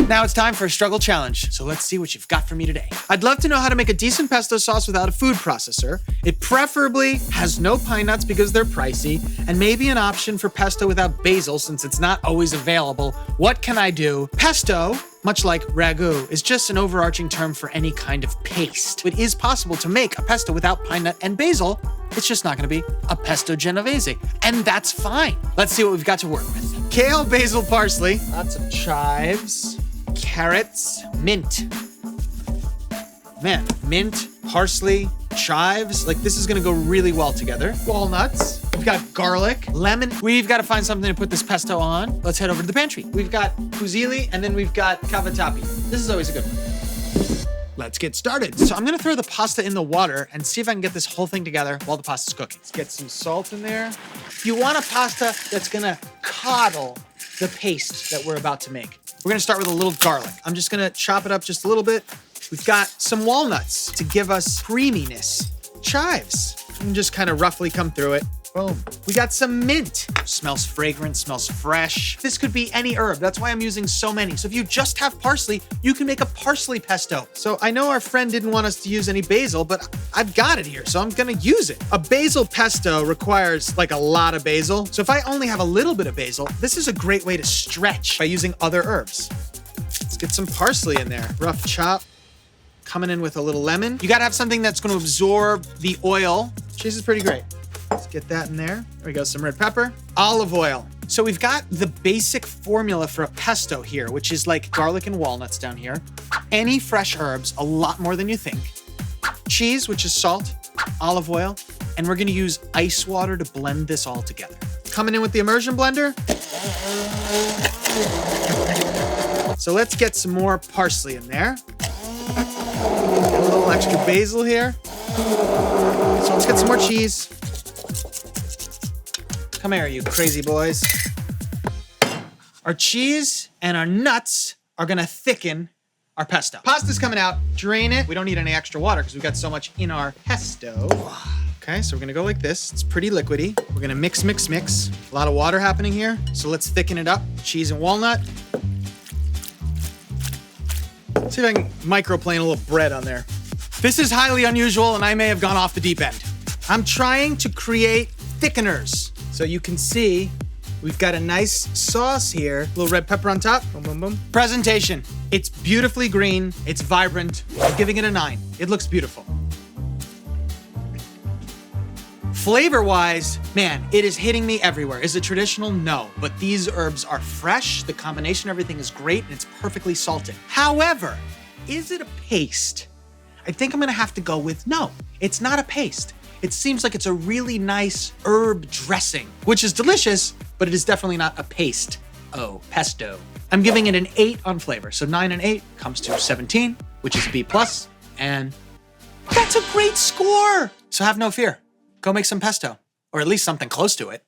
Now it's time for a struggle challenge, so let's see what you've got for me today. I'd love to know how to make a decent pesto sauce without a food processor. It preferably has no pine nuts because they're pricey, and maybe an option for pesto without basil since it's not always available. What can I do? Pesto, much like ragu, is just an overarching term for any kind of paste. It is possible to make a pesto without pine nut and basil. It's just not gonna be a pesto genovese, and that's fine. Let's see what we've got to work with. Kale, basil, parsley, lots of chives, carrots, mint. Man, mint, parsley, chives, like this is gonna go really well together. Walnuts, we've got garlic, lemon. We've gotta find something to put this pesto on. Let's head over to the pantry. We've got fusilli and then we've got cavatappi. This is always a good one. Let's get started. So I'm gonna throw the pasta in the water and see if I can get this whole thing together while the pasta's cooking. Let's get some salt in there. You want a pasta that's gonna coddle the paste that we're about to make. We're gonna start with a little garlic. I'm just gonna chop it up just a little bit. We've got some walnuts to give us creaminess. Chives, and just kind of roughly come through it. Boom. We got some mint. Smells fragrant, smells fresh. This could be any herb. That's why I'm using so many. So if you just have parsley, you can make a parsley pesto. So I know our friend didn't want us to use any basil, but I've got it here, so I'm gonna use it. A basil pesto requires like a lot of basil. So if I only have a little bit of basil, this is a great way to stretch by using other herbs. Let's get some parsley in there. Rough chop. Coming in with a little lemon. You gotta have something that's gonna absorb the oil. Cheese is pretty great. Let's get that in there. There we go, some red pepper. Olive oil. So we've got the basic formula for a pesto here, which is like garlic and walnuts down here. Any fresh herbs, a lot more than you think. Cheese, which is salt, olive oil, and we're gonna use ice water to blend this all together. Coming in with the immersion blender. So let's get some more parsley in there. Get a little extra basil here. So let's get some more cheese. Come here, you crazy boys. Our cheese and our nuts are gonna thicken our pesto. Pasta's coming out, drain it. We don't need any extra water because we've got so much in our pesto. Okay, so we're gonna go like this. It's pretty liquidy. We're gonna mix, mix, mix. A lot of water happening here. So let's thicken it up. Cheese and walnut. See if I can microplane a little bread on there. This is highly unusual and I may have gone off the deep end. I'm trying to create thickeners. So you can see we've got a nice sauce here. A little red pepper on top. Boom, boom, boom. Presentation. It's beautifully green. It's vibrant. I'm giving it a 9. It looks beautiful. Flavor-wise, man, it is hitting me everywhere. Is it traditional? No, but these herbs are fresh. The combination of everything is great and it's perfectly salted. However, is it a paste? I think I'm gonna have to go with no. It's not a paste. It seems like it's a really nice herb dressing, which is delicious, but it is definitely not a paste. Oh, pesto. I'm giving it an 8 on flavor. So 9 and 8 comes to 17, which is B+, and that's a great score. So have no fear. Go make some pesto, or at least something close to it.